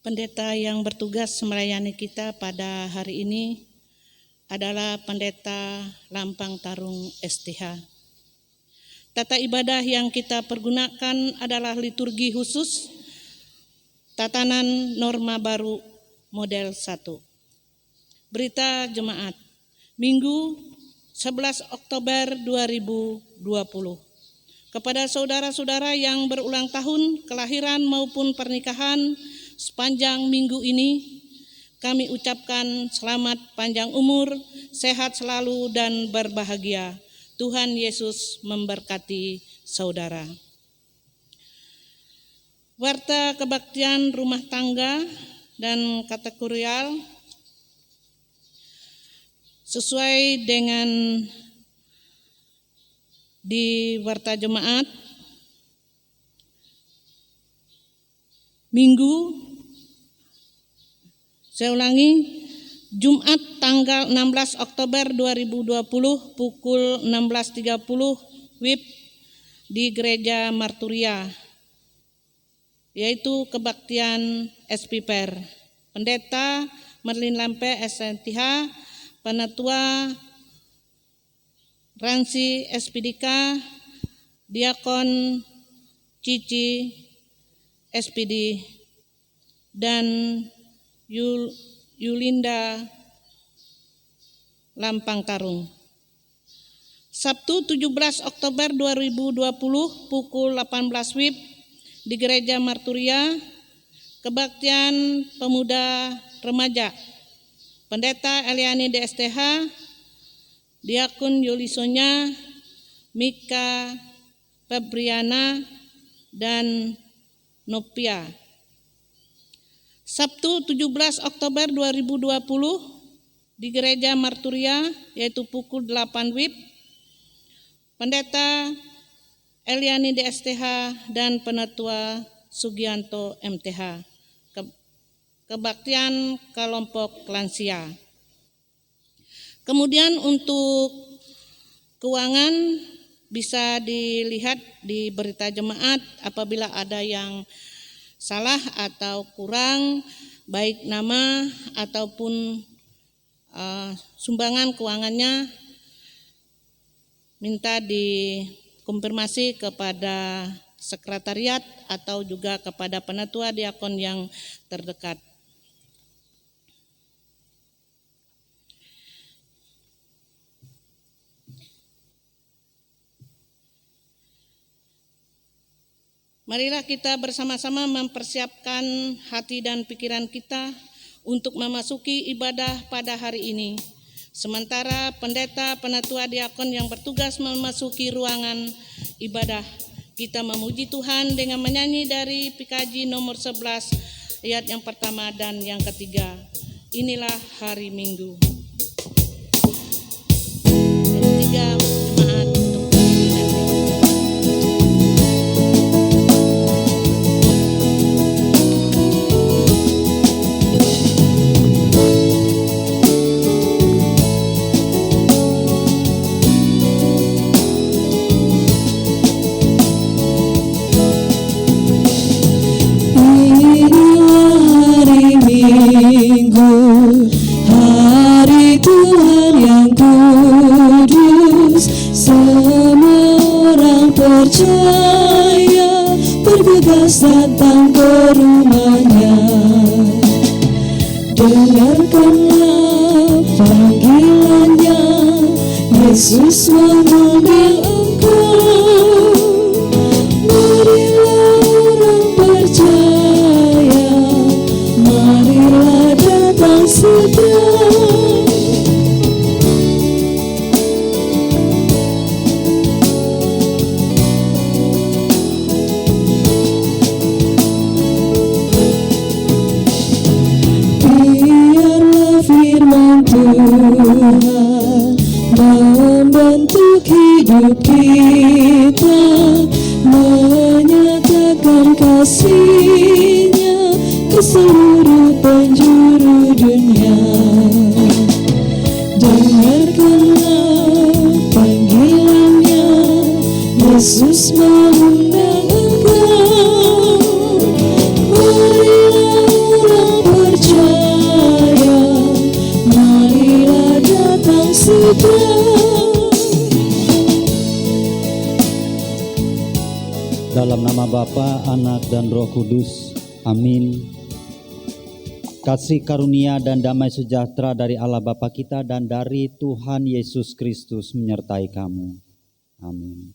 Pendeta yang bertugas melayani kita pada hari ini adalah Pendeta Lampang Tarung STH. Tata ibadah yang kita pergunakan adalah liturgi khusus, tatanan norma baru model 1. Berita Jemaat, Minggu 11 Oktober 2020. Kepada saudara-saudara yang berulang tahun, kelahiran maupun pernikahan sepanjang minggu ini, kami ucapkan selamat panjang umur, sehat selalu dan berbahagia. Tuhan Yesus memberkati saudara. Warta kebaktian rumah tangga dan kategorial sesuai dengan di Warta Jemaat Minggu, saya ulangi, Jumat tanggal 16 Oktober 2020 pukul 16.30 WIB di Gereja Marturia, yaitu kebaktian SPPR. Pendeta Merlin Lampe SNTH, Penatua Ransi SPDK, Diakon Cici SPD, dan Yulinda Lampang Tarung. Sabtu 17 Oktober 2020 pukul 18 WIB di Gereja Marturia, kebaktian pemuda remaja. Pendeta Eliani DSTH, Diakon Yulisonya, Mika Febriana, dan Nopia. Sabtu 17 Oktober 2020 di Gereja Marturia, yaitu pukul 8 WIB, Pendeta Eliani DSTH dan Penatua Sugianto MTH, kebaktian kelompok lansia. Kemudian untuk keuangan bisa dilihat di berita jemaat apabila ada yang salah atau kurang, baik nama ataupun sumbangan keuangannya, minta dikonfirmasi kepada sekretariat atau juga kepada penatua diakon yang terdekat. Marilah kita bersama-sama mempersiapkan hati dan pikiran kita untuk memasuki ibadah pada hari ini. Sementara pendeta, penatua, diakon yang bertugas memasuki ruangan ibadah, kita memuji Tuhan dengan menyanyi dari PKJ nomor 11 ayat yang pertama dan yang ketiga. Inilah hari Minggu. Yang ketiga, jemaat untuk berdiri nanti. Hari Tuhan yang kudus, semua orang percaya bergegas datang ke rumahnya. Dengarkanlah panggilannya, Yesus memanggil engkau. Marilah orang percaya, marilah datang segera. Biarlah firman Tuhan membentuk hidup kita, menyatakan kasih-Nya ke seluruh penjuru dunia. Dengarkanlah panggilannya, Yesus mengundang engkau. Marilah Bapa, Anak, dan Roh Kudus. Amin. Kasih karunia dan damai sejahtera dari Allah Bapa kita dan dari Tuhan Yesus Kristus menyertai kamu. Amin.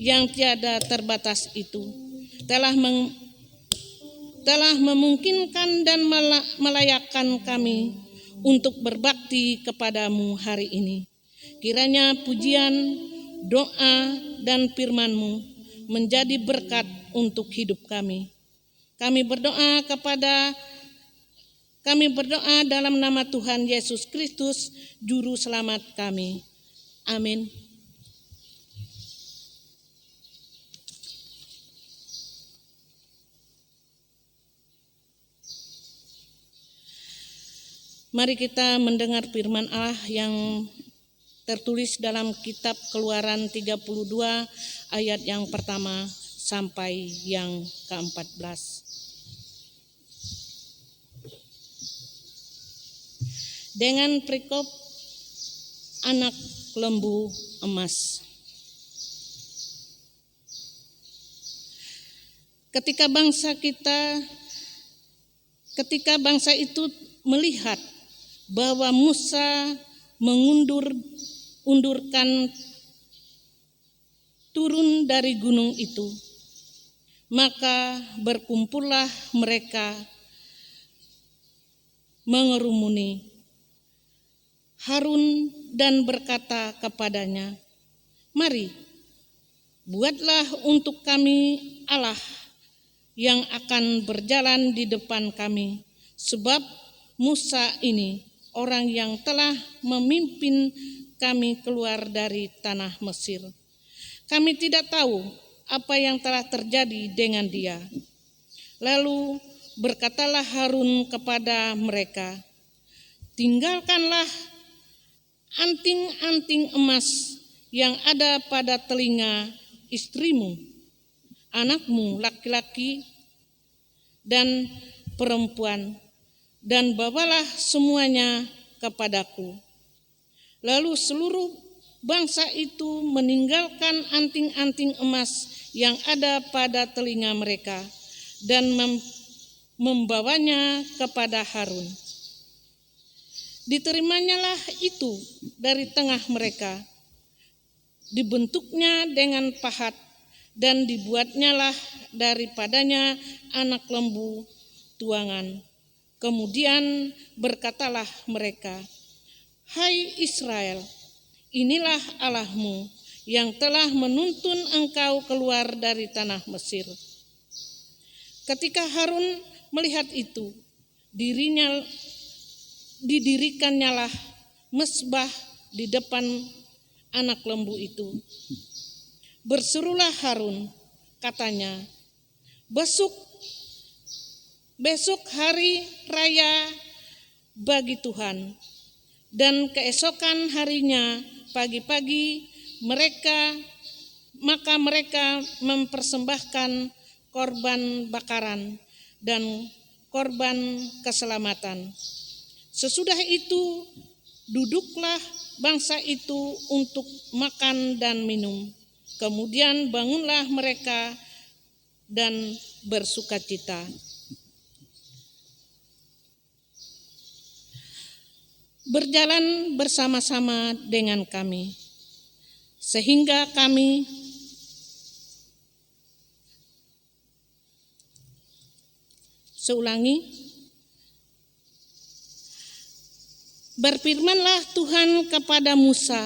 yang tiada terbatas itu telah memungkinkan dan melayakkan kami untuk berbakti kepadamu hari ini. Kiranya pujian, doa, dan firman-Mu menjadi berkat untuk hidup kami. Kami berdoa dalam nama Tuhan Yesus Kristus, Juru Selamat kami. Amin. Mari kita mendengar firman Allah yang tertulis dalam kitab Keluaran 32 ayat yang pertama sampai yang ke-14. Dengan perikop anak lembu emas. Ketika bangsa itu melihat bahwa Musa mengundurkan turun dari gunung itu, maka berkumpullah mereka mengerumuni Harun dan berkata kepadanya, "Mari, buatlah untuk kami Allah yang akan berjalan di depan kami, sebab Musa ini orang yang telah memimpin kami keluar dari tanah Mesir. Kami tidak tahu apa yang telah terjadi dengan dia." Lalu berkatalah Harun kepada mereka, "Tinggalkanlah anting-anting emas yang ada pada telinga istrimu, anakmu laki-laki dan perempuan, dan bawalah semuanya kepadaku." Lalu seluruh bangsa itu meninggalkan anting-anting emas yang ada pada telinga mereka dan membawanya kepada Harun. Diterimanya itu dari tengah mereka, dibentuknya dengan pahat, dan dibuatnyalah daripadanya anak lembu tuangan. Kemudian berkatalah mereka, "Hai Israel, inilah Allahmu yang telah menuntun engkau keluar dari tanah Mesir." Ketika Harun melihat itu, didirikannya mezbah di depan anak lembu itu. Berserulah Harun, katanya, Besok hari raya bagi Tuhan, dan keesokan harinya pagi-pagi maka mereka mempersembahkan korban bakaran dan korban keselamatan. Sesudah itu duduklah bangsa itu untuk makan dan minum. Kemudian bangunlah mereka dan bersukacita. Berjalan bersama-sama dengan kami, sehingga kami berfirmanlah Tuhan kepada Musa,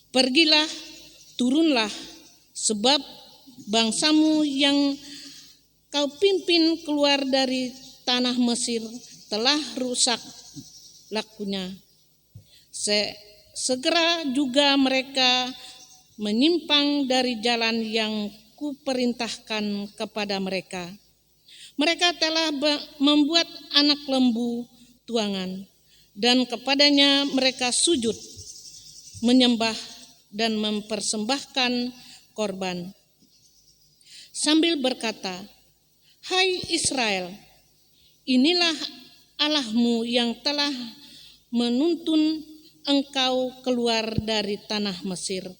"Pergilah, turunlah, sebab bangsamu yang kau pimpin keluar dari tanah Mesir telah rusak lakunya." Segera juga mereka menyimpang dari jalan yang kuperintahkan kepada mereka. Mereka telah membuat anak lembu tuangan, dan kepadanya mereka sujud, menyembah dan mempersembahkan korban, sambil berkata, "Hai Israel, inilah Allahmu yang telah menuntun engkau keluar dari tanah Mesir."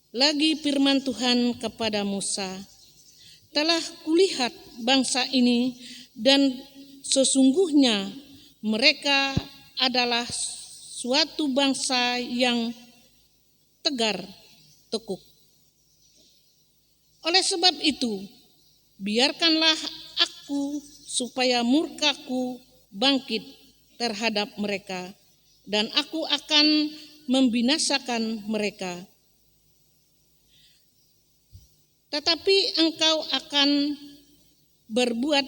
Lagi firman Tuhan kepada Musa, "Telah kulihat bangsa ini, dan sesungguhnya mereka adalah suatu bangsa yang tegar tekuk. Oleh sebab itu, biarkanlah aku supaya murkaku bangkit terhadap mereka, dan aku akan membinasakan mereka. Tetapi engkau akan berbuat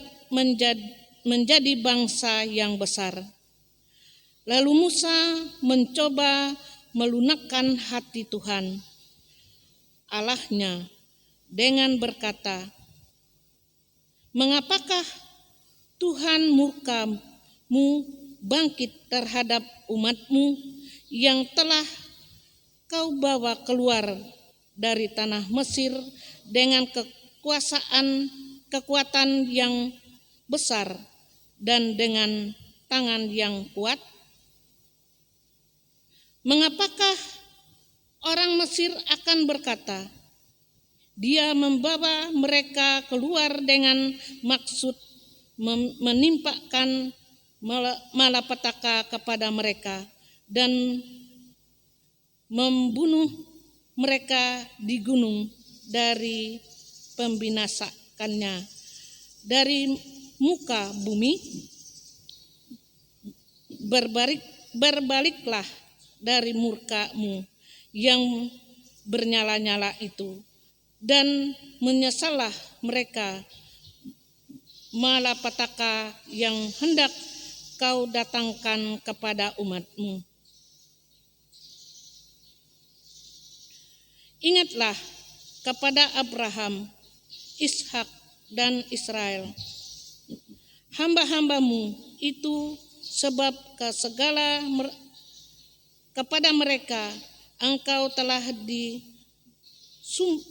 menjadi bangsa yang besar. Lalu Musa mencoba melunakkan hati Tuhan Allahnya dengan berkata, "Mengapakah Tuhan murka-Mu bangkit terhadap umat-Mu yang telah Kau bawa keluar dari tanah Mesir dengan kekuatan yang besar dan dengan tangan yang kuat? Mengapakah orang Mesir akan berkata, Dia membawa mereka keluar dengan maksud menimpakan malapetaka kepada mereka dan membunuh mereka di gunung dari pembinasakannya dari muka bumi? Berbaliklah dari murka-Mu yang bernyala-nyala itu, dan menyesallah mereka malapetaka yang hendak Kau datangkan kepada umat-Mu. Ingatlah kepada Abraham, Ishak, dan Israel, hamba-hamba-Mu itu, sebab kepada mereka Engkau telah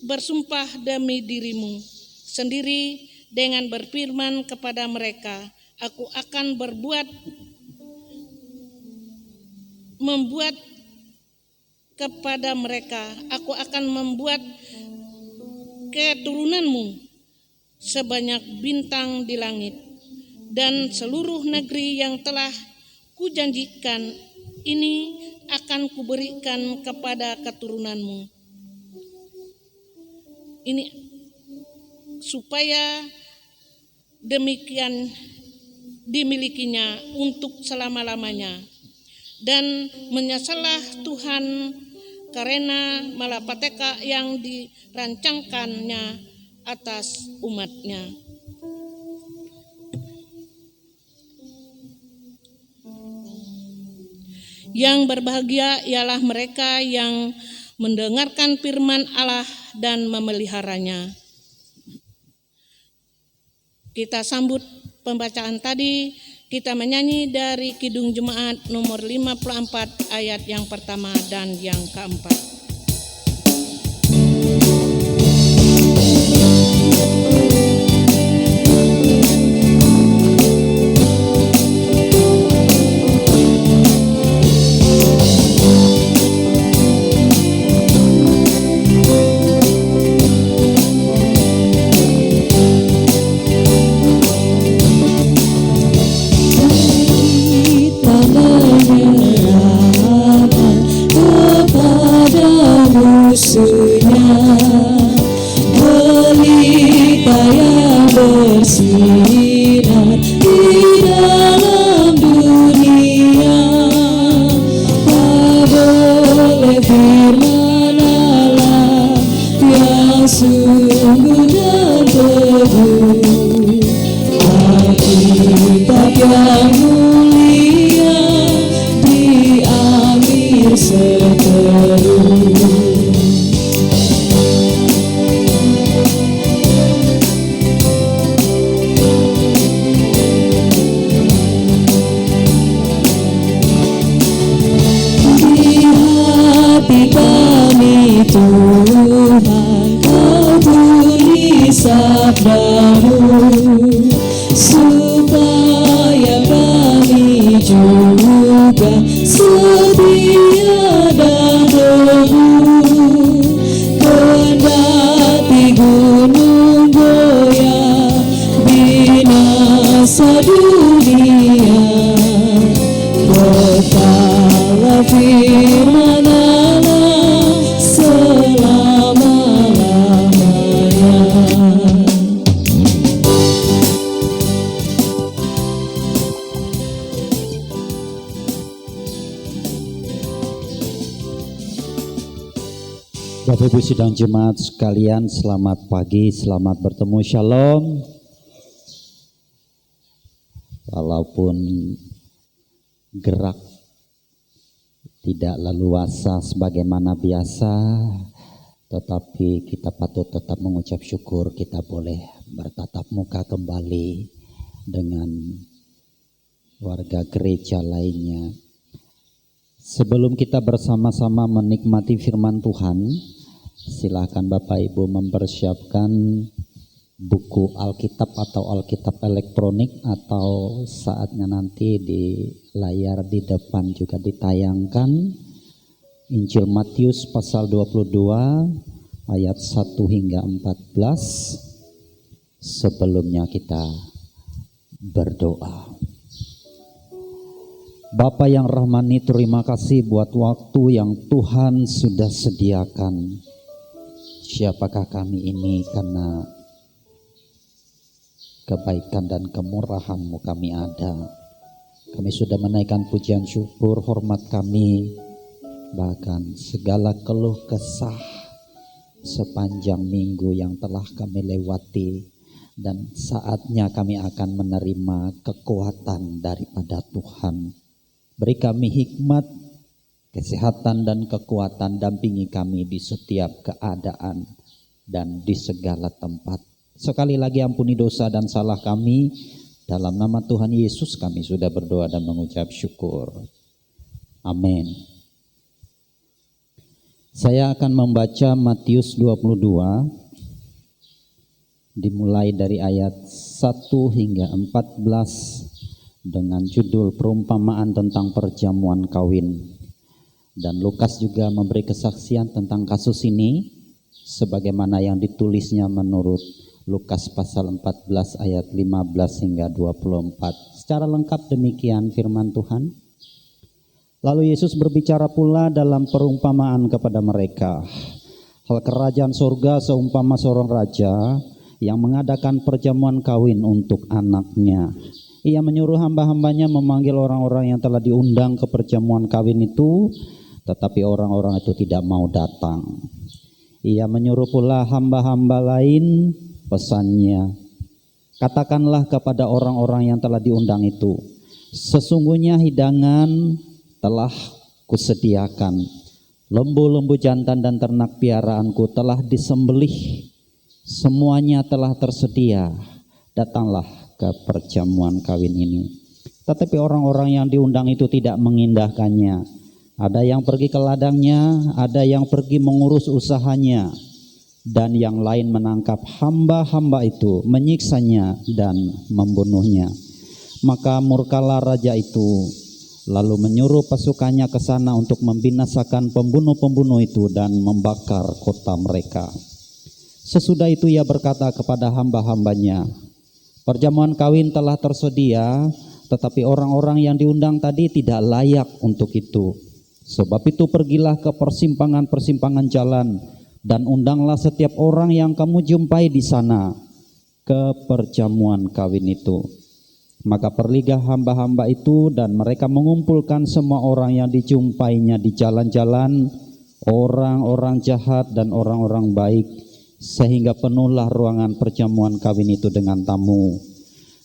bersumpah demi diri-Mu sendiri dengan berfirman kepada mereka, Aku akan membuat kepada mereka, aku akan membuat keturunanmu sebanyak bintang di langit, dan seluruh negeri yang telah kujanjikan ini akan kuberikan kepada keturunanmu. Ini supaya demikian dimilikinya untuk selama-lamanya. Dan menyesallah Tuhan karena malapetaka yang dirancangkannya atas umat-Nya. Yang berbahagia ialah mereka yang mendengarkan firman Allah dan memeliharanya. Kita sambut pembacaan tadi, kita menyanyi dari Kidung Jemaat nomor 54 ayat yang pertama dan yang keempat. Musuhnya pelita yang bersinar di dalam dunia, tak boleh firman Allah yang sungguh dan teguh. Alkitab yang mulia diambil seteru. Kami Tuhan, Kau beri sabda-Mu supaya kami juga setia dan teguh. Kendati gunung goyah, binasa dunia, tetaplah firman Bapak Ibu sidang jemaat sekalian, selamat pagi, selamat bertemu, shalom. Walaupun gerak tidak leluasa sebagaimana biasa, tetapi kita patut tetap mengucap syukur kita boleh bertatap muka kembali dengan warga gereja lainnya. Sebelum kita bersama-sama menikmati firman Tuhan, silakan Bapak Ibu mempersiapkan buku Alkitab atau Alkitab elektronik, atau saatnya nanti di layar di depan juga ditayangkan Injil Matius pasal 22 ayat 1 hingga 14. Sebelumnya kita berdoa. Bapa yang rahmani, terima kasih buat waktu yang Tuhan sudah sediakan. Siapakah kami ini? Karena kebaikan dan kemurahan-Mu kami ada. Kami sudah menaikkan pujian syukur, hormat kami, bahkan segala keluh kesah sepanjang minggu yang telah kami lewati. Dan saatnya kami akan menerima kekuatan daripada Tuhan. Beri kami hikmat, kesehatan dan kekuatan, dampingi kami di setiap keadaan dan di segala tempat. Sekali lagi ampuni dosa dan salah kami. Dalam nama Tuhan Yesus kami sudah berdoa dan mengucap syukur. Amin. Saya akan membaca Matius 22 dimulai dari ayat 1 hingga 14 dengan judul perumpamaan tentang perjamuan kawin. Dan Lukas juga memberi kesaksian tentang kasus ini sebagaimana yang ditulisnya menurut Lukas pasal 14 ayat 15 hingga 24. Secara lengkap demikian firman Tuhan. Lalu Yesus berbicara pula dalam perumpamaan kepada mereka. Hal kerajaan surga seumpama seorang raja yang mengadakan perjamuan kawin untuk anaknya. Ia menyuruh hamba-hambanya memanggil orang-orang yang telah diundang ke perjamuan kawin itu, tetapi orang-orang itu tidak mau datang. Ia menyuruh pula hamba-hamba lain, pesannya, katakanlah kepada orang-orang yang telah diundang itu, sesungguhnya hidangan telah kusediakan, lembu-lembu jantan dan ternak piaraanku telah disembelih, semuanya telah tersedia, datanglah ke perjamuan kawin ini. Tetapi orang-orang yang diundang itu tidak mengindahkannya. Ada yang pergi ke ladangnya, ada yang pergi mengurus usahanya, dan yang lain menangkap hamba-hamba itu, menyiksanya dan membunuhnya. Maka murkalah raja itu, lalu menyuruh pasukannya ke sana untuk membinasakan pembunuh-pembunuh itu dan membakar kota mereka. Sesudah itu ia berkata kepada hamba-hambanya, perjamuan kawin telah tersedia, tetapi orang-orang yang diundang tadi tidak layak untuk itu. Sebab itu pergilah ke persimpangan-persimpangan jalan dan undanglah setiap orang yang kamu jumpai di sana ke perjamuan kawin itu. Maka pergilah hamba-hamba itu dan mereka mengumpulkan semua orang yang dijumpainya di jalan-jalan, orang-orang jahat dan orang-orang baik, sehingga penuhlah ruangan perjamuan kawin itu dengan tamu.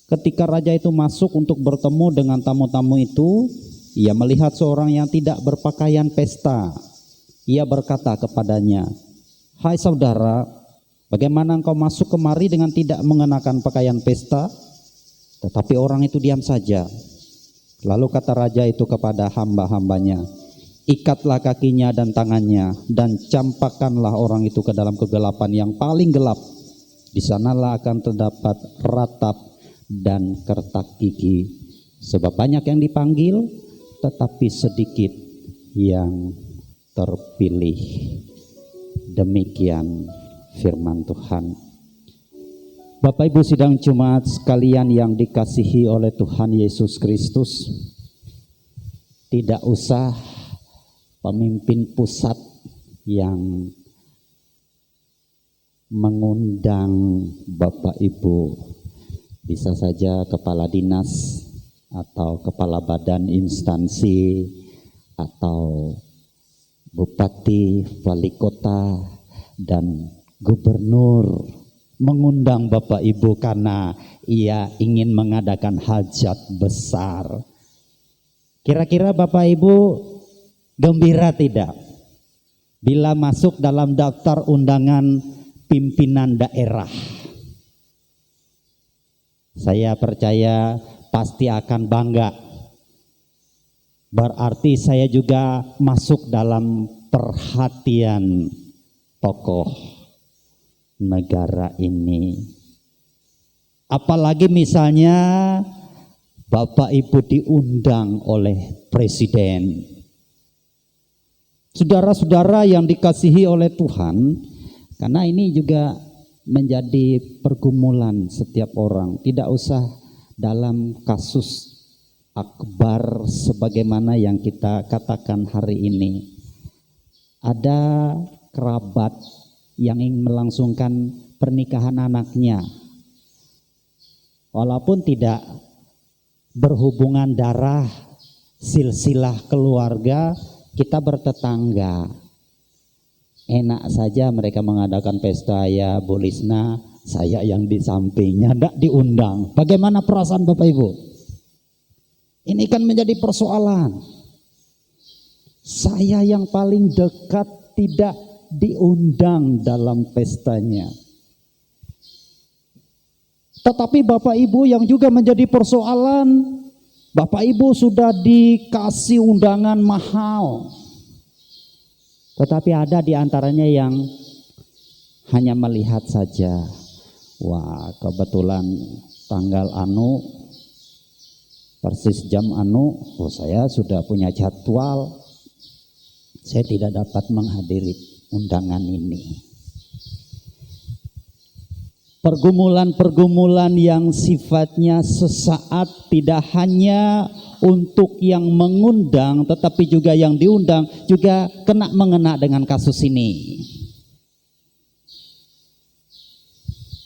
Ketika raja itu masuk untuk bertemu dengan tamu-tamu itu, ia melihat seorang yang tidak berpakaian pesta. Ia berkata kepadanya, hai saudara, bagaimana engkau masuk kemari dengan tidak mengenakan pakaian pesta? Tetapi orang itu diam saja. Lalu kata raja itu kepada hamba-hambanya, ikatlah kakinya dan tangannya dan campakkanlah orang itu ke dalam kegelapan yang paling gelap. Di sanalah akan terdapat ratap dan kertak gigi. Sebab banyak yang dipanggil, tetapi sedikit yang terpilih. Demikian firman Tuhan. Bapak Ibu sidang Jumat sekalian yang dikasihi oleh Tuhan Yesus Kristus, tidak usah pemimpin pusat yang mengundang Bapak Ibu, bisa saja kepala dinas atau kepala badan instansi atau bupati, wali kota, dan gubernur mengundang Bapak Ibu karena ia ingin mengadakan hajat besar. Kira-kira Bapak Ibu gembira tidak bila masuk dalam daftar undangan pimpinan daerah? Saya percaya pasti akan bangga. Berarti saya juga masuk dalam perhatian tokoh negara ini. Apalagi misalnya Bapak Ibu diundang oleh presiden. Saudara-saudara yang dikasihi oleh Tuhan, karena ini juga menjadi pergumulan setiap orang. Tidak usah dalam kasus akbar sebagaimana yang kita katakan hari ini. Ada kerabat yang ingin melangsungkan pernikahan anaknya, walaupun tidak berhubungan darah, silsilah keluarga, kita bertetangga. Enak saja mereka mengadakan pesta, ya Bu Lisna, saya yang di sampingnya tidak diundang. Bagaimana perasaan Bapak Ibu? Ini kan menjadi persoalan. Saya yang paling dekat tidak diundang dalam pestanya. Tetapi Bapak Ibu yang juga menjadi persoalan, Bapak Ibu sudah dikasih undangan mahal. Tetapi ada di antaranya yang hanya melihat saja. Wah, kebetulan tanggal anu, persis jam anu, oh saya sudah punya jadwal, saya tidak dapat menghadiri undangan ini. Pergumulan-pergumulan yang sifatnya sesaat, tidak hanya untuk yang mengundang tetapi juga yang diundang juga mengena dengan kasus ini.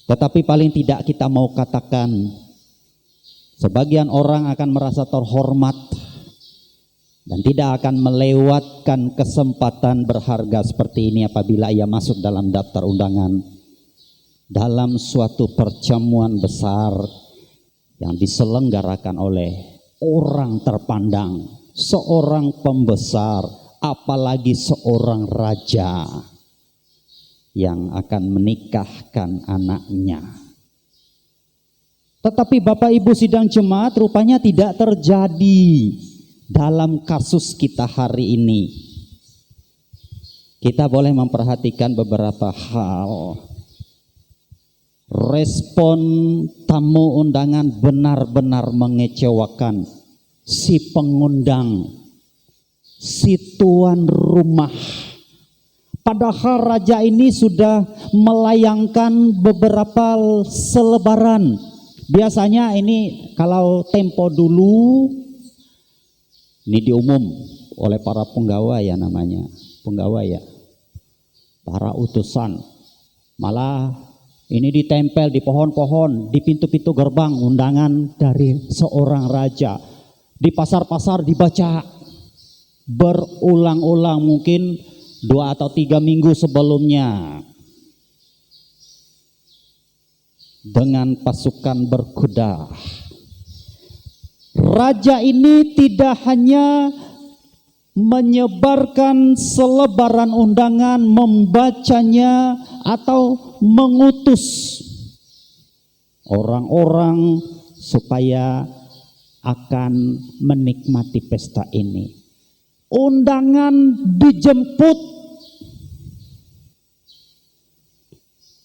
Tetapi paling tidak kita mau katakan, sebagian orang akan merasa terhormat dan tidak akan melewatkan kesempatan berharga seperti ini apabila ia masuk dalam daftar undangan dalam suatu perjamuan besar yang diselenggarakan oleh orang terpandang, seorang pembesar, apalagi seorang raja yang akan menikahkan anaknya. Tetapi Bapak Ibu sidang jemaat, rupanya tidak terjadi dalam kasus kita hari ini. Kita boleh memperhatikan beberapa hal. Respon tamu undangan benar-benar mengecewakan. Si pengundang, si tuan rumah. Padahal raja ini sudah melayangkan beberapa selebaran. Biasanya ini kalau tempo dulu, ini diumum oleh para penggawa ya namanya, penggawa ya, para utusan. Malah ini ditempel di pohon-pohon, di pintu-pintu gerbang, undangan dari seorang raja. Di pasar-pasar dibaca berulang-ulang, mungkin 2 atau 3 minggu sebelumnya. Dengan pasukan berkuda. Raja ini tidak hanya menyebarkan selebaran undangan, membacanya atau mengutus orang-orang supaya akan menikmati pesta ini. Undangan dijemput.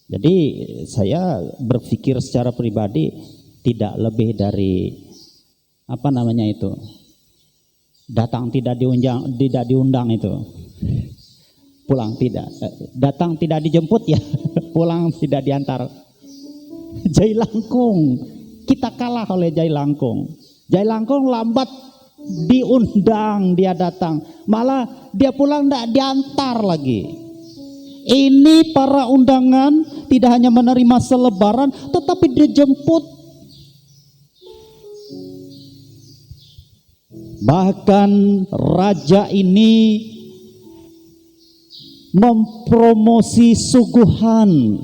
Jadi saya berpikir secara pribadi tidak lebih dari apa namanya itu, datang tidak diundang itu, pulang tidak, datang tidak dijemput ya, pulang tidak diantar. Jailangkung, kita kalah oleh Jailangkung. Jailangkung lambat diundang, dia datang, malah dia pulang tidak diantar lagi. Ini para undangan tidak hanya menerima selebaran, tetapi dijemput. Bahkan raja ini mempromosi suguhan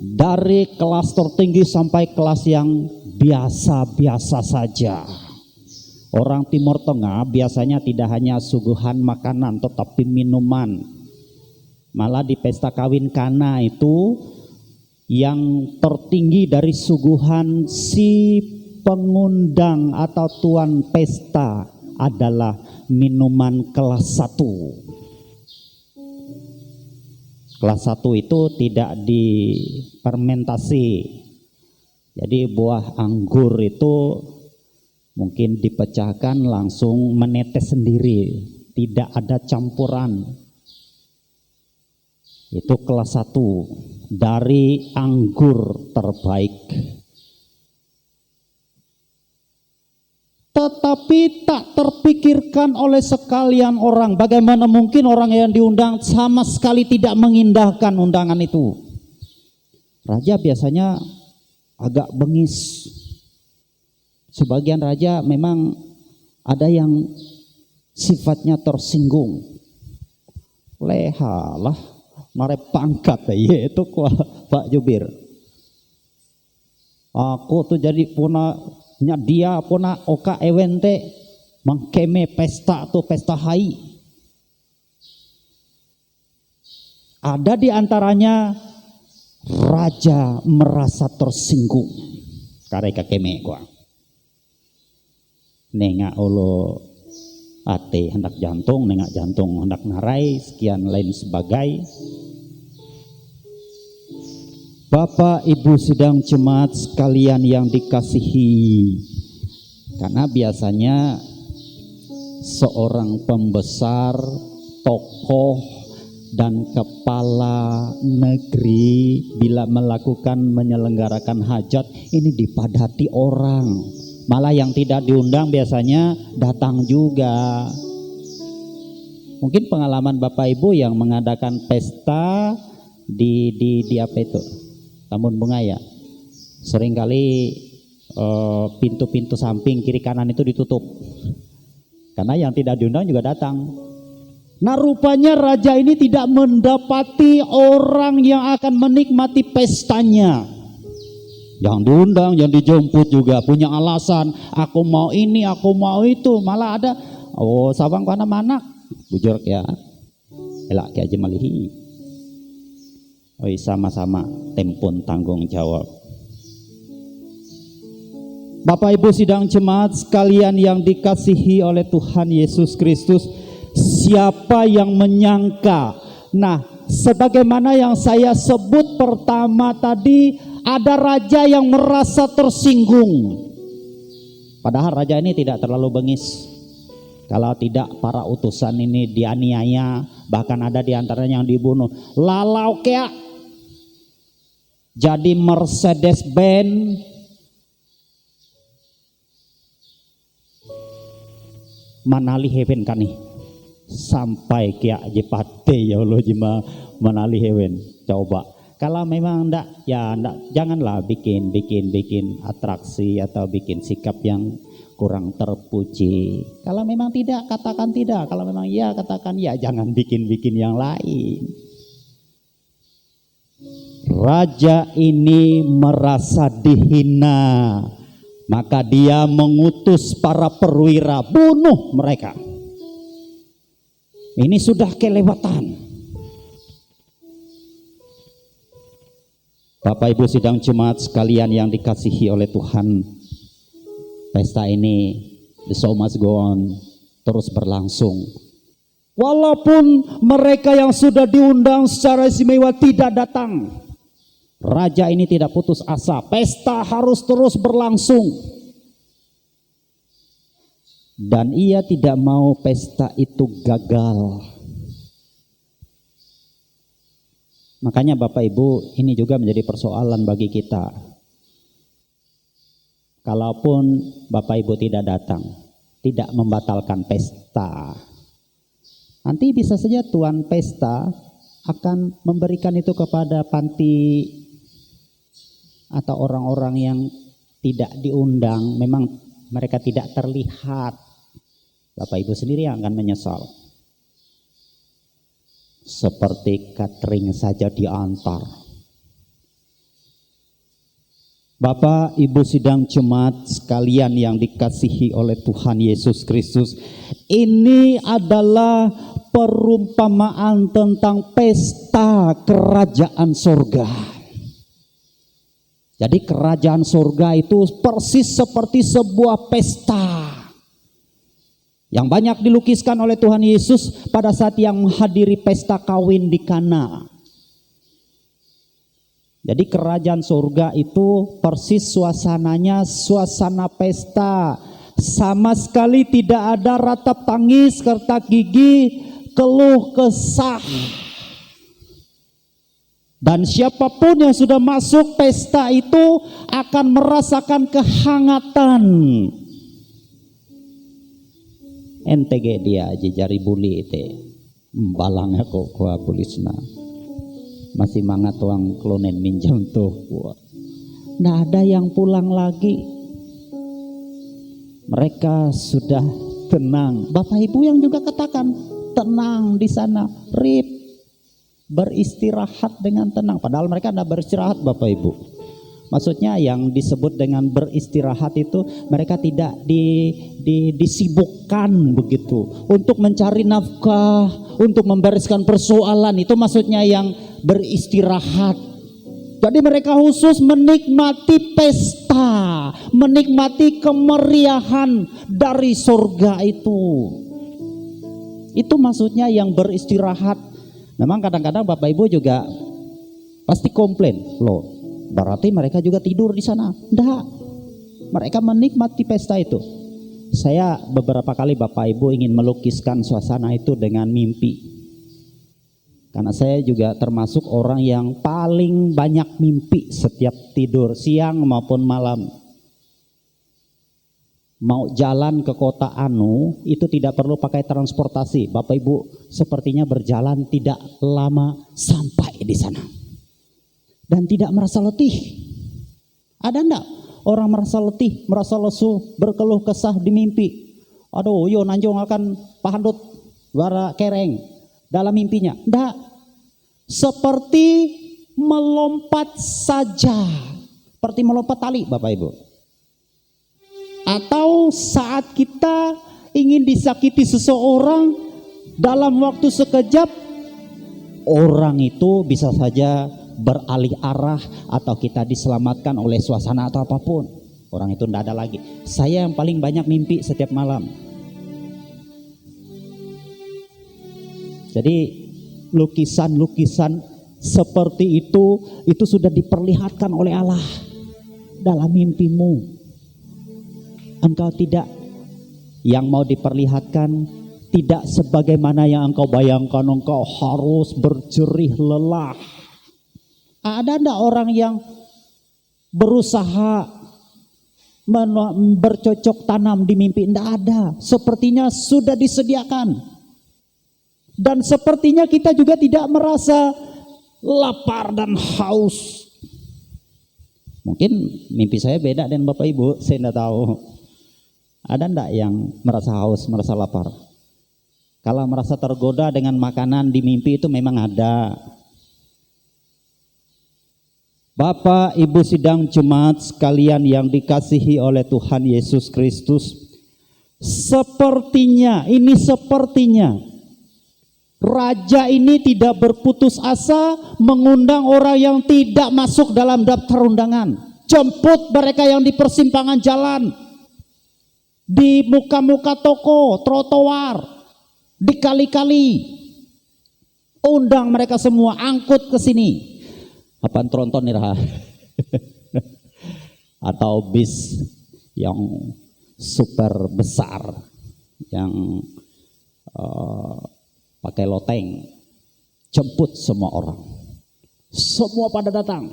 dari kelas tertinggi sampai kelas yang biasa-biasa saja. Orang Timur Tengah biasanya tidak hanya suguhan makanan tetapi minuman. Malah di pesta kawin Kana itu yang tertinggi dari suguhan si pengundang atau tuan pesta adalah minuman kelas 1. Kelas 1 itu tidak difermentasi. Jadi buah anggur itu mungkin dipecahkan langsung menetes sendiri, tidak ada campuran. Itu kelas 1 dari anggur terbaik. Tetapi tak terpikirkan oleh sekalian orang, bagaimana mungkin orang yang diundang sama sekali tidak mengindahkan undangan itu. Raja biasanya agak bengis. Sebagian raja memang ada yang sifatnya tersinggung. Lehalah, mare pangkat ya itu Pak Jubir. Aku tuh jadi puna dia puna oka ewente mengkeme pesta atau pesta hai. Ada di antaranya raja merasa tersinggung. Kareka keme gua. Nengak olo ate hendak jantung, nengak jantung hendak ngarai, sekian lain sebagai. Bapak Ibu sidang jemaat sekalian yang dikasihi, karena biasanya seorang pembesar, tokoh dan kepala negeri bila melakukan menyelenggarakan hajat ini dipadati orang. Malah yang tidak diundang biasanya datang juga. Mungkin pengalaman Bapak Ibu yang mengadakan pesta di apa itu? Taman Bunga ya. Seringkali pintu-pintu samping kiri kanan itu ditutup. Karena yang tidak diundang juga datang. Nah, rupanya raja ini tidak mendapati orang yang akan menikmati pestanya. Yang diundang, yang dijemput juga punya alasan. Aku mau ini, aku mau itu. Malah ada, sabang kana manak. Bujur ya. Elak ya aja malihi. Sama-sama tempun tanggung jawab. Bapak Ibu sidang jemaat sekalian yang dikasihi oleh Tuhan Yesus Kristus. Siapa yang menyangka? Nah, sebagaimana yang saya sebut pertama tadi, ada raja yang merasa tersinggung. Padahal raja ini tidak terlalu bengis. Kalau tidak para utusan ini dianiaya, bahkan ada di antaranya yang dibunuh. Lalau kea jadi Mercedes Benz manali heaven kan nih. Sampai kea jepate ya Allah jema manali heaven. Coba. Kalau memang enggak, ya enggak, janganlah bikin atraksi atau bikin sikap yang kurang terpuji. Kalau memang tidak, katakan tidak. Kalau memang iya, katakan ya. Jangan bikin yang lain. Raja ini merasa dihina, maka dia mengutus para perwira bunuh mereka. Ini sudah kelewatan. Bapak Ibu sidang jemaat sekalian yang dikasihi oleh Tuhan, pesta ini the show must go on, terus berlangsung. Walaupun mereka yang sudah diundang secara istimewa tidak datang, raja ini tidak putus asa, pesta harus terus berlangsung. Dan ia tidak mau pesta itu gagal. Makanya Bapak Ibu, ini juga menjadi persoalan bagi kita. Kalaupun Bapak Ibu tidak datang, tidak membatalkan pesta, nanti bisa saja tuan pesta akan memberikan itu kepada panti atau orang-orang yang tidak diundang. Memang mereka tidak terlihat. Bapak Ibu sendiri yang akan menyesal. seperti catering saja diantar. Bapak, Ibu sidang jemaat sekalian yang dikasihi oleh Tuhan Yesus Kristus, ini adalah perumpamaan tentang pesta kerajaan surga. Jadi kerajaan surga itu persis seperti sebuah pesta yang banyak dilukiskan oleh Tuhan Yesus pada saat yang menghadiri pesta kawin di Kana. Jadi kerajaan surga itu persis suasananya suasana pesta. Sama sekali tidak ada ratap tangis, kertak gigi, keluh kesah. Dan siapapun yang sudah masuk pesta itu akan merasakan kehangatan. NTG dia aja jari buli itu. Balangnya kok kuah pulisna. Masih mangat tuang klonen minjam tuh. Nggak ada yang pulang lagi. Mereka sudah tenang. Bapak Ibu yang juga katakan tenang di sana. Rip. Beristirahat dengan tenang. Padahal mereka tidak beristirahat Bapak Ibu. Maksudnya yang disebut dengan beristirahat itu mereka tidak disibukkan begitu. Untuk mencari nafkah, untuk membereskan persoalan, itu maksudnya yang beristirahat. Jadi mereka khusus menikmati pesta, menikmati kemeriahan dari surga itu. Itu maksudnya yang beristirahat. Memang kadang-kadang Bapak Ibu juga pasti komplain, loh berarti mereka juga tidur di sana. Enggak, mereka menikmati pesta itu. Saya beberapa kali Bapak Ibu ingin melukiskan suasana itu dengan mimpi. Karena saya juga termasuk orang yang paling banyak mimpi setiap tidur, siang maupun malam. Mau jalan ke kota Anu itu tidak perlu pakai transportasi. Bapak Ibu sepertinya berjalan tidak lama sampai di sana. Dan tidak merasa letih. Ada enggak orang merasa letih, merasa lesu, berkeluh kesah di mimpi? Aduh, yo nanjong akan pahandut wara kereng dalam mimpinya. Enggak. Seperti melompat saja. Seperti melompat tali Bapak Ibu. Atau saat kita ingin disakiti seseorang dalam waktu sekejap, orang itu bisa saja beralih arah atau kita diselamatkan oleh suasana atau apapun. Orang itu tidak ada lagi. Saya yang paling banyak mimpi setiap malam. Jadi lukisan-lukisan seperti itu sudah diperlihatkan oleh Allah dalam mimpimu. Engkau tidak, yang mau diperlihatkan tidak sebagaimana yang engkau bayangkan. Engkau harus berjerih lelah. Ada enggak orang yang berusaha bercocok tanam di mimpi? Enggak ada. Sepertinya sudah disediakan. Dan sepertinya kita juga tidak merasa lapar dan haus. Mungkin mimpi saya beda dengan Bapak Ibu, saya enggak tahu. Ada enggak yang merasa haus, merasa lapar? Kalau merasa tergoda dengan makanan di mimpi itu memang ada. Bapak, Ibu sidang jemaat sekalian yang dikasihi oleh Tuhan Yesus Kristus, sepertinya Raja ini tidak berputus asa mengundang orang yang tidak masuk dalam daftar undangan. Jemput mereka yang di persimpangan jalan, di muka-muka toko, trotoar, di kali-kali. Undang mereka semua, angkut ke sini. Apaan tronton nih Raha? Atau bis yang super besar, yang pakai loteng. Jemput semua orang. Semua pada datang.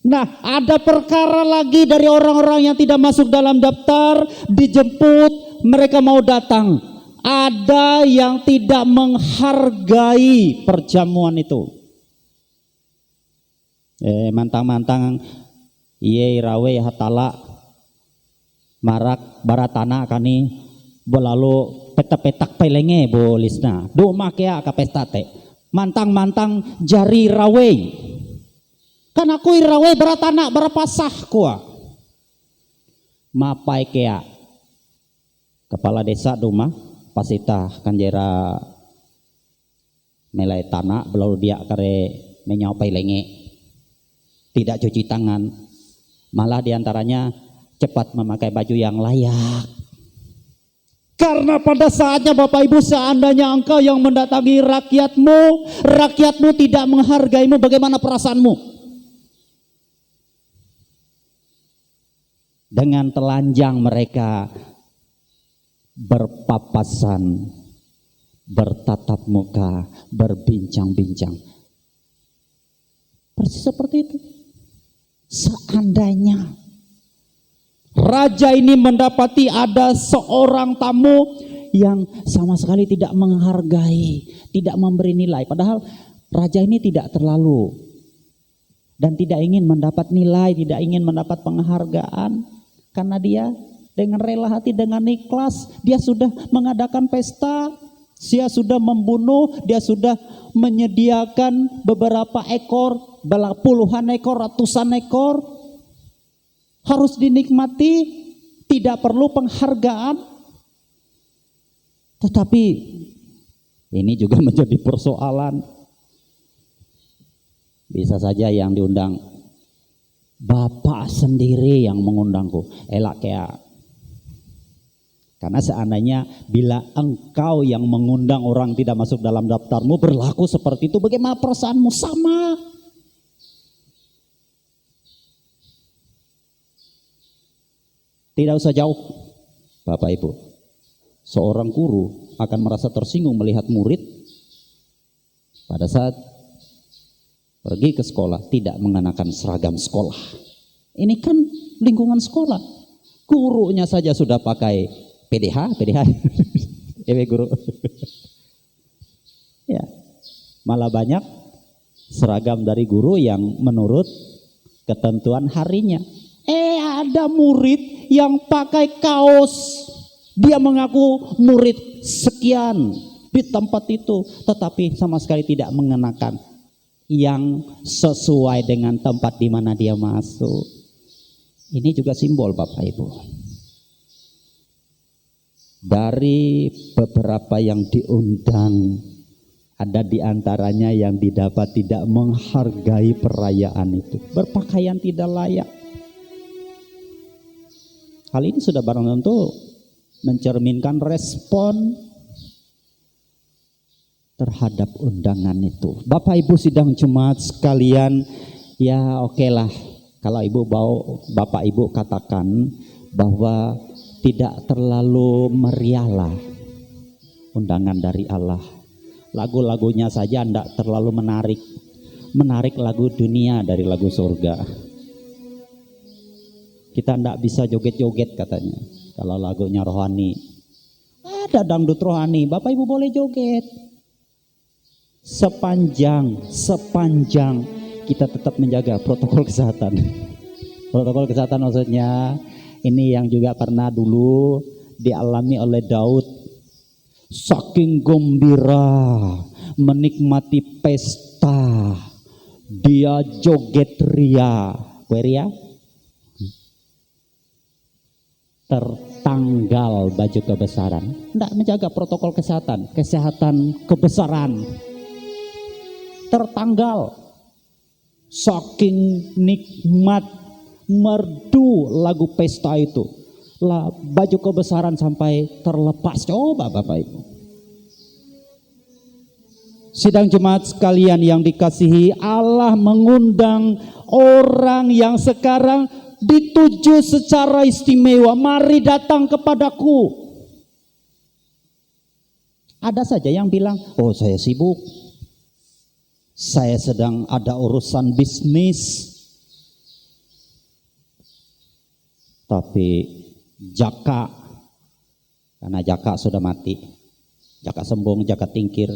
Nah, ada perkara lagi dari orang-orang yang tidak masuk dalam daftar, dijemput, mereka mau datang. Ada yang tidak menghargai perjamuan itu. Mantang-mantang iye rawe hatala marak baratana kani Lalu petak-petak pelenge bolisna. Do makea ka pesta te. Mantang-mantang jari rawei. Kan aku rawei beratana berpasah kuah. Mapai kea. Kepala desa duma pasita kanjera melai tanah lalu dia kare menyau pelenge. Tidak cuci tangan. Malah diantaranya cepat memakai baju yang layak. Karena pada saatnya Bapak Ibu, seandainya engkau yang mendatangi rakyatmu tidak menghargaimu, bagaimana perasaanmu? Dengan telanjang mereka berpapasan, bertatap muka, berbincang-bincang. Persis seperti itu. Seandainya raja ini mendapati ada seorang tamu yang sama sekali tidak menghargai, tidak memberi nilai. Padahal raja ini tidak terlalu dan tidak ingin mendapat nilai, tidak ingin mendapat penghargaan. Karena dia dengan rela hati, dengan ikhlas, dia sudah mengadakan pesta, dia sudah membunuh, dia sudah menyediakan beberapa ekor, puluhan ekor, ratusan ekor. Harus dinikmati, tidak perlu penghargaan. Tetapi ini juga menjadi persoalan. Bisa saja yang diundang Bapak sendiri yang mengundangku. Elak kayak. Karena seandainya bila engkau yang mengundang orang tidak masuk dalam daftarmu berlaku seperti itu, bagaimana perasaanmu? Sama. Tidak usah jauh, Bapak Ibu. Seorang guru akan merasa tersinggung melihat murid pada saat pergi ke sekolah tidak mengenakan seragam sekolah. Ini kan lingkungan sekolah. Gurunya saja sudah pakai PDH, ewe guru. Ya, malah banyak seragam dari guru yang menurut ketentuan harinya. Ada murid yang pakai kaos, dia mengaku murid sekian di tempat itu, tetapi sama sekali tidak mengenakan yang sesuai dengan tempat di mana dia masuk. Ini juga simbol Bapak Ibu. Dari beberapa yang diundang, ada di antaranya yang didapat tidak menghargai perayaan itu, berpakaian tidak layak. Hal ini sudah barang tentu mencerminkan respon terhadap undangan itu. Bapak Ibu sidang jemaat sekalian, ya okelah kalau Bapak Ibu katakan bahwa tidak terlalu meriahlah undangan dari Allah. Lagu-lagunya saja tidak terlalu menarik lagu dunia dari lagu surga. Kita tidak bisa joget-joget katanya. Kalau lagunya rohani, ada dangdut rohani, Bapak Ibu boleh joget. Sepanjang kita tetap menjaga protokol kesehatan. Protokol kesehatan maksudnya ini yang juga pernah dulu dialami oleh Daud. Saking gembira menikmati pesta, dia joget ria. Ria? Tertanggal baju kebesaran. Tidak menjaga protokol kesehatan kebesaran. Tertanggal. Saking nikmat merdu lagu pesta itu. Baju kebesaran sampai terlepas. Coba Bapak Ibu. Sidang jemaat sekalian yang dikasihi, Allah mengundang orang yang sekarang dituju secara istimewa. Mari datang kepadaku. Ada saja yang bilang, oh saya sibuk, saya sedang ada urusan bisnis. Tapi Jaka, karena Jaka sudah mati, Jaka Sembung, Jaka Tingkir,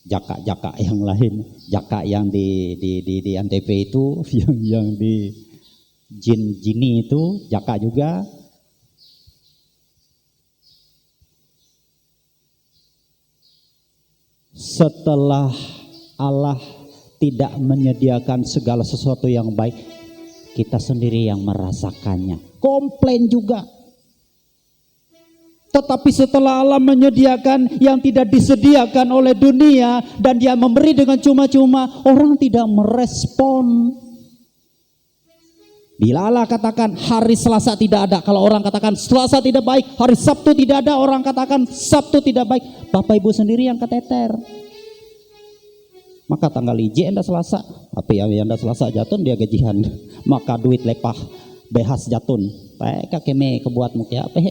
Jaka yang lain, Jaka yang di Antv itu, yang di Jini itu, Jaka juga. Setelah Allah tidak menyediakan segala sesuatu yang baik, kita sendiri yang merasakannya. Komplain juga. Tetapi setelah Allah menyediakan yang tidak disediakan oleh dunia dan Dia memberi dengan cuma-cuma, orang tidak merespon. Bila Allah katakan hari Selasa tidak ada, kalau orang katakan Selasa tidak baik, hari Sabtu tidak ada, orang katakan Sabtu tidak baik, Bapak Ibu sendiri yang keteter. Maka tanggal ije anda Selasa, apa yang anda Selasa jatun dia gajian, maka duit lepah behas jatun, teka keme kebuat mukia apa?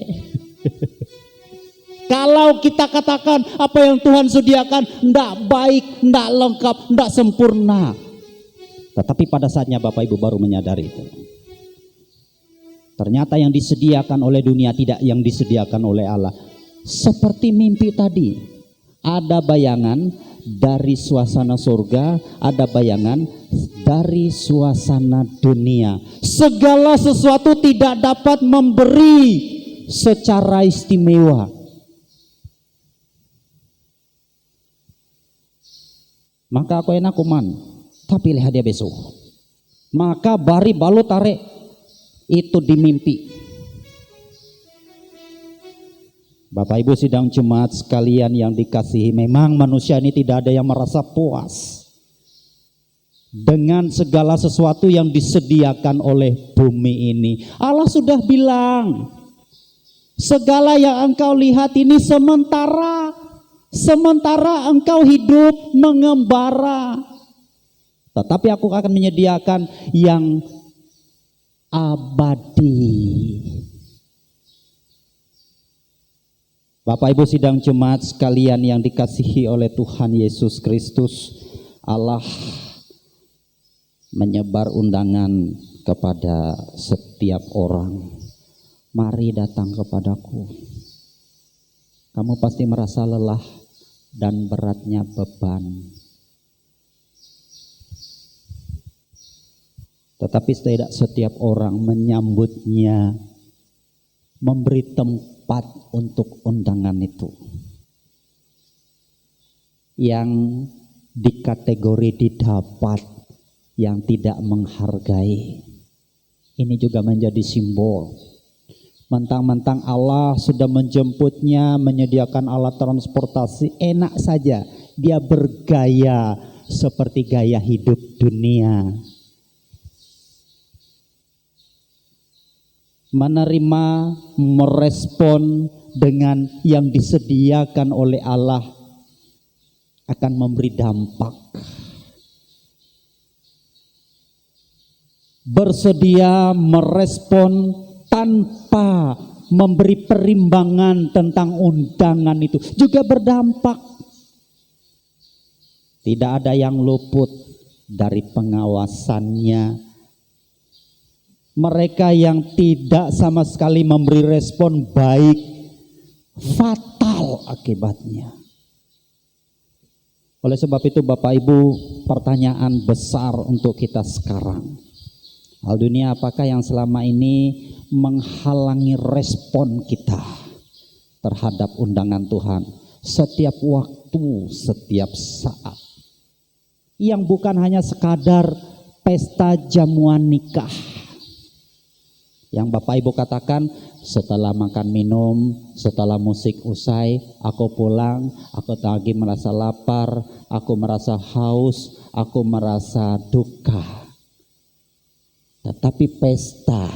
Kalau kita katakan apa yang Tuhan sediakan ndak baik, ndak lengkap, ndak sempurna, tetapi pada saatnya Bapak Ibu baru menyadari itu. Ternyata yang disediakan oleh dunia tidak yang disediakan oleh Allah. Seperti mimpi tadi, ada bayangan dari suasana surga, ada bayangan dari suasana dunia. Segala sesuatu tidak dapat memberi secara istimewa. Maka aku enak kuman, tapi lihat dia besok. Maka bari balu tarik itu di mimpi. Bapak Ibu sidang jemaat sekalian yang dikasihi, memang manusia ini tidak ada yang merasa puas dengan segala sesuatu yang disediakan oleh bumi ini. Allah sudah bilang, segala yang engkau lihat ini sementara, sementara engkau hidup mengembara. Tetapi aku akan menyediakan yang abadi. Bapak Ibu sidang jemaat sekalian yang dikasihi oleh Tuhan Yesus Kristus, Allah menyebar undangan kepada setiap orang. Mari datang kepadaku. Kamu pasti merasa lelah dan beratnya beban. Tetapi tidak setiap orang menyambutnya, memberi tempat untuk undangan itu. Yang dikategori didapat, yang tidak menghargai. Ini juga menjadi simbol. Mentang-mentang Allah sudah menjemputnya, menyediakan alat transportasi, enak saja dia bergaya seperti gaya hidup dunia. Menerima, merespon dengan yang disediakan oleh Allah akan memberi dampak. Bersedia merespon tanpa memberi perimbangan tentang undangan itu juga berdampak. Tidak ada yang luput dari pengawasannya. Mereka yang tidak sama sekali memberi respon baik, fatal akibatnya. Oleh sebab itu Bapak Ibu, pertanyaan besar untuk kita sekarang. Hal dunia apakah yang selama ini menghalangi respon kita terhadap undangan Tuhan setiap waktu, setiap saat? Yang bukan hanya sekadar pesta jamuan nikah. Yang Bapak Ibu katakan setelah makan minum, setelah musik usai, aku pulang, aku lagi merasa lapar, aku merasa haus, aku merasa duka. Tetapi pesta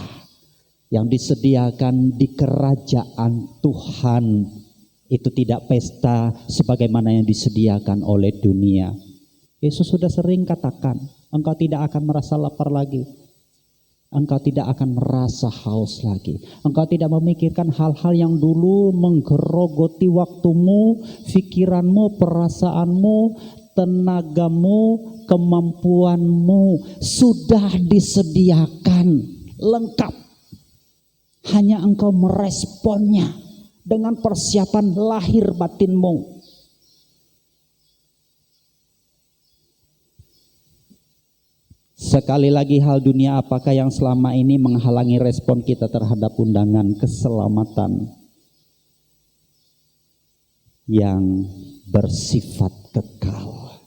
yang disediakan di kerajaan Tuhan itu tidak pesta sebagaimana yang disediakan oleh dunia. Yesus sudah sering katakan, engkau tidak akan merasa lapar lagi. Engkau tidak akan merasa haus lagi. Engkau tidak memikirkan hal-hal yang dulu menggerogoti waktumu, pikiranmu, perasaanmu, tenagamu, kemampuanmu. Sudah disediakan lengkap. Hanya engkau meresponnya dengan persiapan lahir batinmu. Sekali lagi, hal dunia apakah yang selama ini menghalangi respon kita terhadap undangan keselamatan yang bersifat kekal.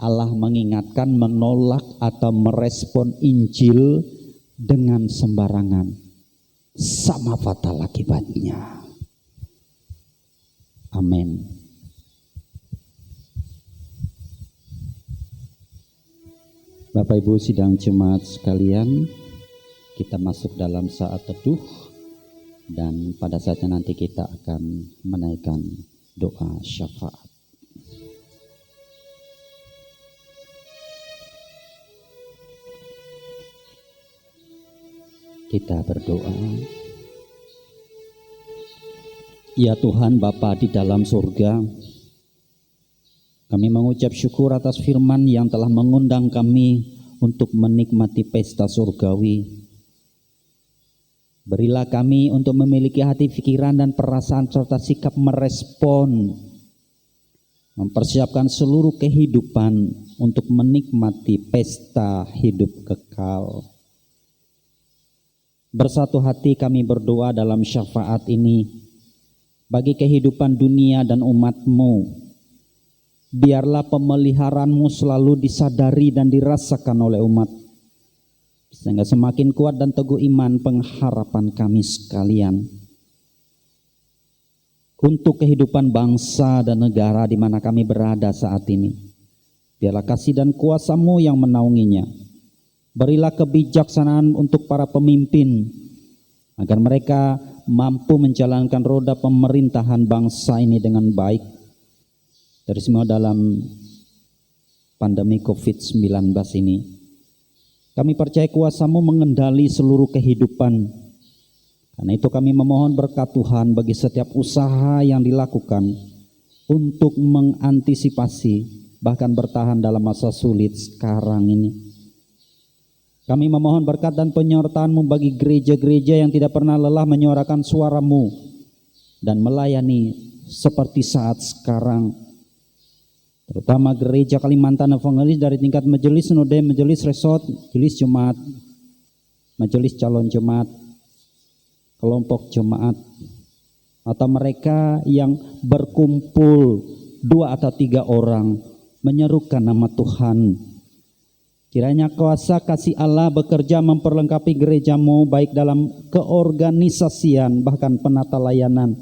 Allah mengingatkan, menolak atau merespon Injil dengan sembarangan, sama fatal akibatnya. Amin. Bapak Ibu sidang jemaat sekalian, kita masuk dalam saat teduh dan pada saatnya nanti kita akan menaikkan doa syafaat. Kita berdoa. Ya Tuhan Bapa di dalam surga, kami mengucap syukur atas firman yang telah mengundang kami untuk menikmati pesta surgawi. Berilah kami untuk memiliki hati, pikiran, dan perasaan serta sikap merespon, mempersiapkan seluruh kehidupan untuk menikmati pesta hidup kekal. Bersatu hati kami berdoa dalam syafaat ini bagi kehidupan dunia dan umat-Mu. Biarlah pemeliharaanmu selalu disadari dan dirasakan oleh umat, sehingga semakin kuat dan teguh iman pengharapan kami sekalian untuk kehidupan bangsa dan negara di mana kami berada saat ini. Biarlah kasih dan kuasa-Mu yang menaunginya. Berilah kebijaksanaan untuk para pemimpin agar mereka mampu menjalankan roda pemerintahan bangsa ini dengan baik. Terutama dalam pandemi COVID-19 ini, kami percaya kuasa-Mu mengendali seluruh kehidupan. Karena itu kami memohon berkat Tuhan bagi setiap usaha yang dilakukan untuk mengantisipasi bahkan bertahan dalam masa sulit sekarang ini. Kami memohon berkat dan penyertaan-Mu bagi gereja-gereja yang tidak pernah lelah menyuarakan suara-Mu dan melayani seperti saat sekarang. Terutama gereja Kalimantan Evangelis dari tingkat majelis sinode, majelis resort, majelis jemaat, majelis calon jemaat, kelompok jemaat, atau mereka yang berkumpul 2 atau 3 orang menyerukan nama Tuhan. Kiranya kuasa kasih Allah bekerja memperlengkapi gereja-Mu baik dalam keorganisasian bahkan penata layanan.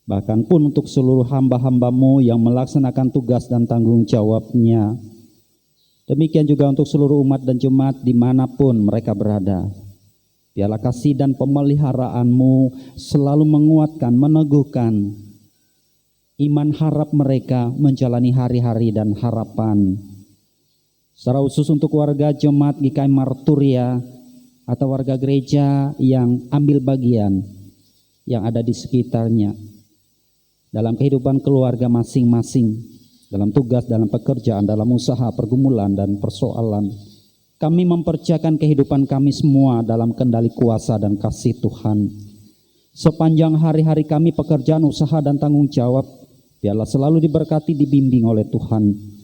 Bahkan pun untuk seluruh hamba-hamba-Mu yang melaksanakan tugas dan tanggung jawabnya. Demikian juga untuk seluruh umat dan jemaat dimanapun mereka berada. Biarlah kasih dan pemeliharaan-Mu selalu menguatkan, meneguhkan iman harap mereka menjalani hari-hari dan harapan. Secara khusus untuk warga jemaat GKI Marturia atau warga gereja yang ambil bagian yang ada di sekitarnya dalam kehidupan keluarga masing-masing, dalam tugas, dalam pekerjaan, dalam usaha, pergumulan dan persoalan. Kami mempercayakan kehidupan kami semua dalam kendali kuasa dan kasih Tuhan. Sepanjang hari-hari kami, pekerjaan, usaha dan tanggung jawab, biarlah selalu diberkati, dibimbing oleh Tuhan.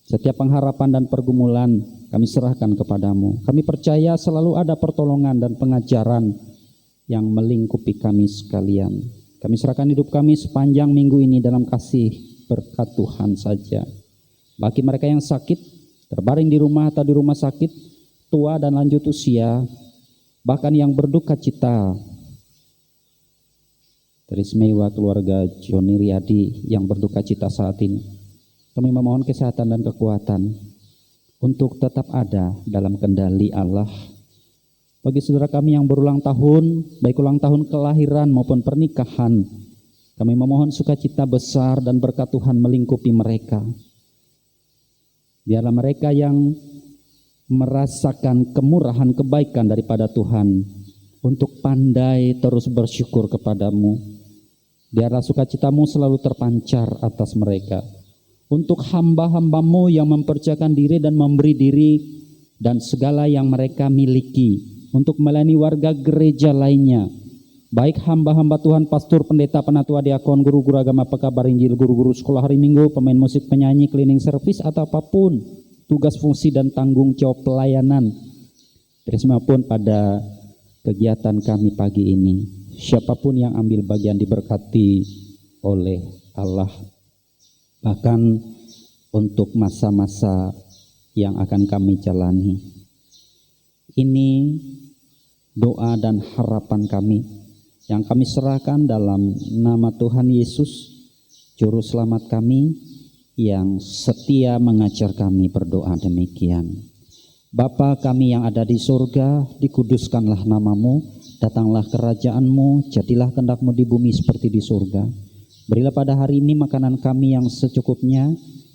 Setiap pengharapan dan pergumulan kami serahkan kepadamu. Kami percaya selalu ada pertolongan dan pengajaran yang melingkupi kami sekalian. Kami serahkan hidup kami sepanjang minggu ini dalam kasih berkat Tuhan saja. Bagi mereka yang sakit, terbaring di rumah atau di rumah sakit, tua dan lanjut usia, bahkan yang berduka cita, teristimewa keluarga Joni Riyadi yang berduka cita saat ini. Kami memohon kesehatan dan kekuatan untuk tetap ada dalam kendali Allah. Bagi saudara kami yang berulang tahun, baik ulang tahun kelahiran maupun pernikahan, kami memohon sukacita besar dan berkat Tuhan melingkupi mereka. Biarlah mereka yang merasakan kemurahan kebaikan daripada Tuhan untuk pandai terus bersyukur kepadamu. Biarlah sukacitamu selalu terpancar atas mereka. Untuk hamba-hamba-Mu yang mempercayakan diri dan memberi diri dan segala yang mereka miliki untuk melayani warga gereja lainnya, baik hamba-hamba Tuhan, pastor, pendeta, penatua, diakon, guru-guru agama, pekabar Injil, guru-guru sekolah hari Minggu, pemain musik, penyanyi, cleaning service atau apapun tugas, fungsi dan tanggung jawab pelayanan. Terima pun pada kegiatan kami pagi ini, siapapun yang ambil bagian diberkati oleh Allah. bahkan untuk masa-masa yang akan kami jalani. Ini doa dan harapan kami yang kami serahkan dalam nama Tuhan Yesus, Juru Selamat kami, yang setia mengajar kami berdoa demikian. Bapa kami yang ada di surga, dikuduskanlah namamu, datanglah kerajaan-Mu, jadilah kehendak-Mu di bumi seperti di surga. Berilah pada hari ini makanan kami yang secukupnya,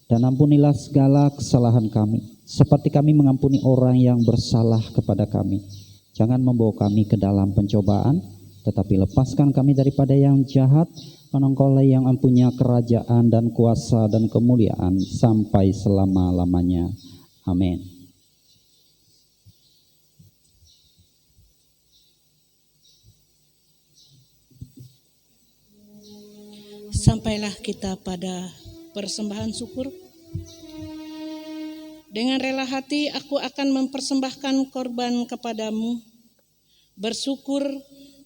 dan ampunilah segala kesalahan kami, seperti kami mengampuni orang yang bersalah kepada kami. Jangan membawa kami ke dalam pencobaan, tetapi lepaskan kami daripada yang jahat, karena Engkaulah yang mempunyai kerajaan dan kuasa dan kemuliaan sampai selama-lamanya. Amin. Sampailah kita pada persembahan syukur. Dengan rela hati aku akan mempersembahkan korban kepadamu, bersyukur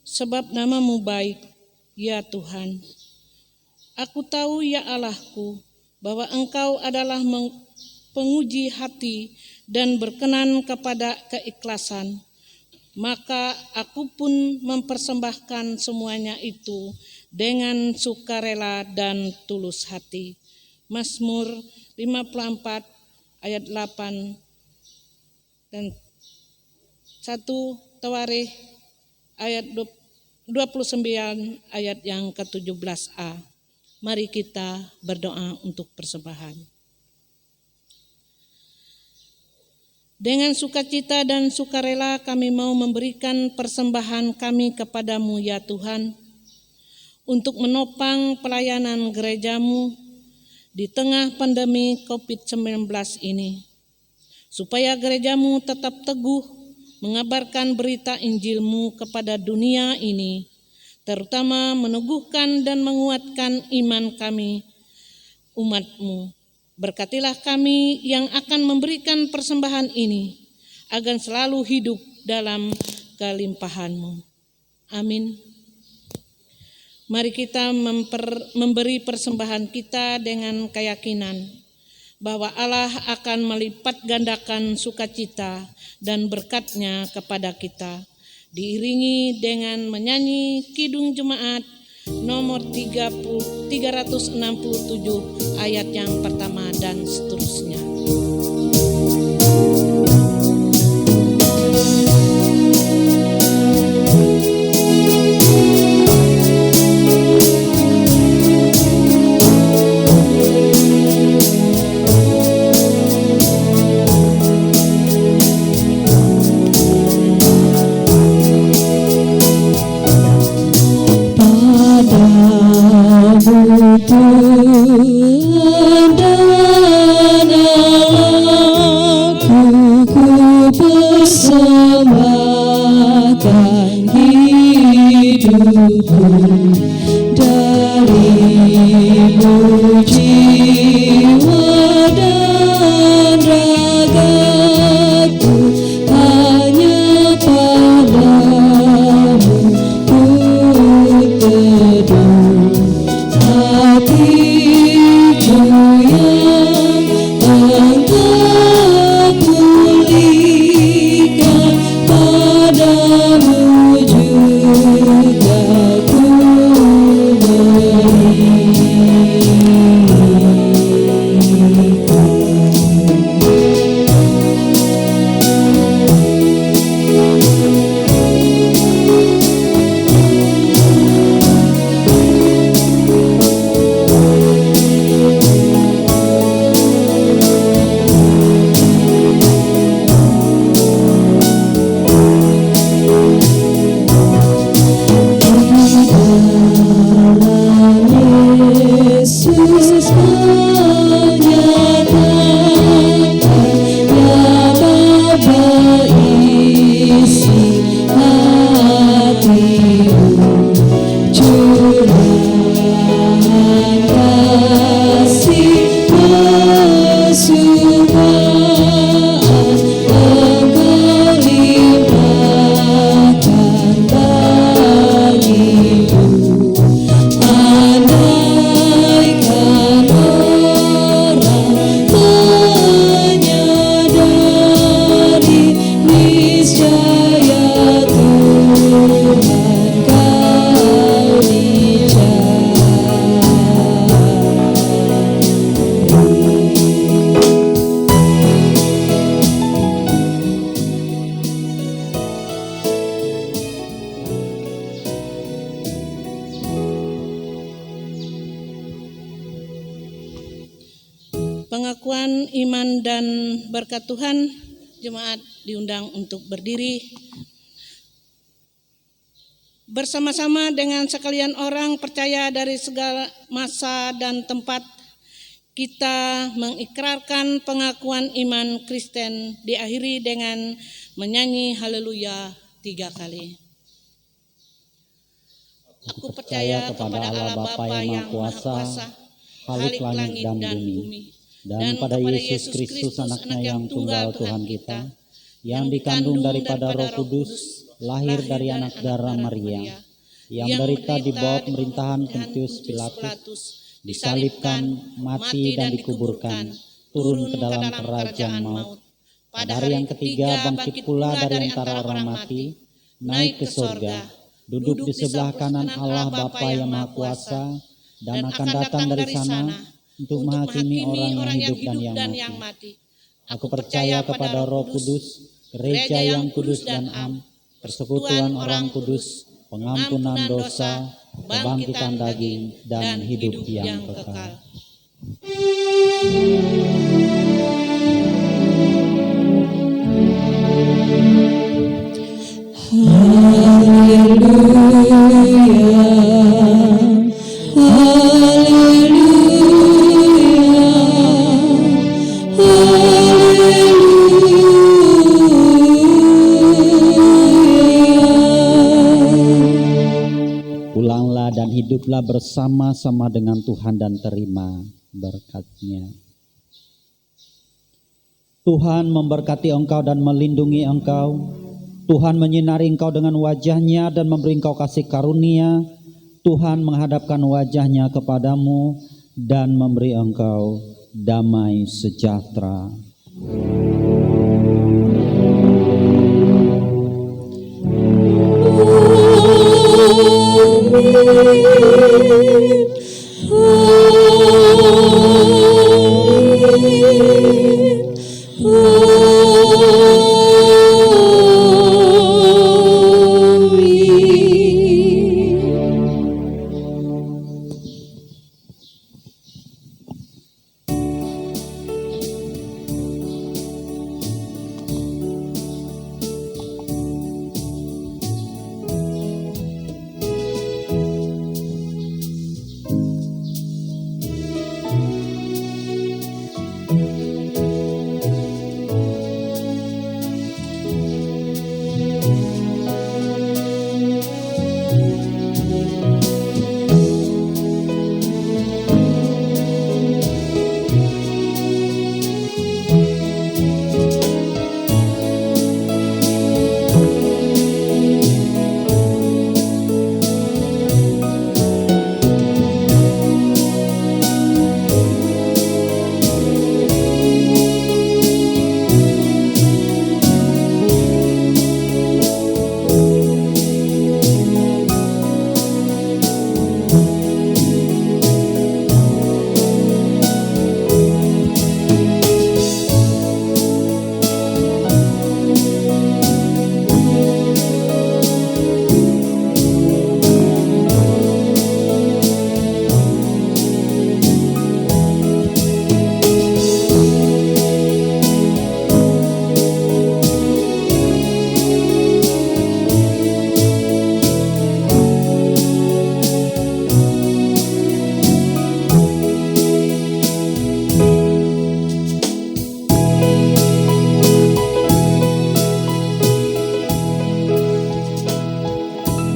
sebab nama-Mu baik, ya Tuhan. Aku tahu ya Allahku, bahwa Engkau adalah penguji hati dan berkenan kepada keikhlasan. Maka aku pun mempersembahkan semuanya itu dengan sukarela dan tulus hati. Mazmur 54 ayat 8 dan 1 Tawarikh ayat 29 ayat yang ke-17a. Mari kita berdoa untuk persembahan. Dengan sukacita dan sukarela kami mau memberikan persembahan kami kepadamu ya Tuhan, untuk menopang pelayanan gerejamu di tengah pandemi COVID-19 ini, supaya gerejamu tetap teguh mengabarkan berita Injil-Mu kepada dunia ini, terutama meneguhkan dan menguatkan iman kami, umat-Mu. Berkatilah kami yang akan memberikan persembahan ini, agar selalu hidup dalam kelimpahan-Mu. Amin. Mari kita memberi persembahan kita dengan keyakinan bahwa Allah akan melipat gandakan sukacita dan berkat-Nya kepada kita. Diiringi dengan menyanyi Kidung Jemaat nomor 367 ayat yang pertama dan seterusnya. Pengakuan iman dan berkat Tuhan, jemaat diundang untuk berdiri. Bersama-sama dengan sekalian orang percaya dari segala masa dan tempat, kita mengikrarkan pengakuan iman Kristen diakhiri dengan menyanyi haleluya 3 kali. Aku percaya kepada Allah Bapa yang Maha Kuasa, Khalik langit dan bumi, dan pada Yesus Kristus anaknya yang tunggal Tuhan kita, yang dikandung daripada Roh Kudus, lahir dari anak darah Maria, yang menderita di bawah pemerintahan Pontius Pilatus, disalibkan, mati dan dikuburkan, turun ke dalam kerajaan maut. Pada hari yang ketiga bangkit pula dari antara orang mati, naik ke sorga, duduk di sebelah kanan Allah Bapa yang Maha Kuasa, dan akan datang dari sana untuk menghakimi orang yang hidup dan yang mati. Aku percaya kepada Roh Kudus, gereja yang kudus dan am, persekutuan orang kudus, pengampunan dosa, kebangkitan daging, dan hidup yang kekal. Pulanglah dan hiduplah bersama-sama dengan Tuhan dan terima berkat-Nya. Tuhan memberkati engkau dan melindungi engkau. Tuhan menyinari engkau dengan wajah-Nya dan memberi engkau kasih karunia. Tuhan menghadapkan wajah-Nya kepadamu dan memberi engkau damai sejahtera. Amin.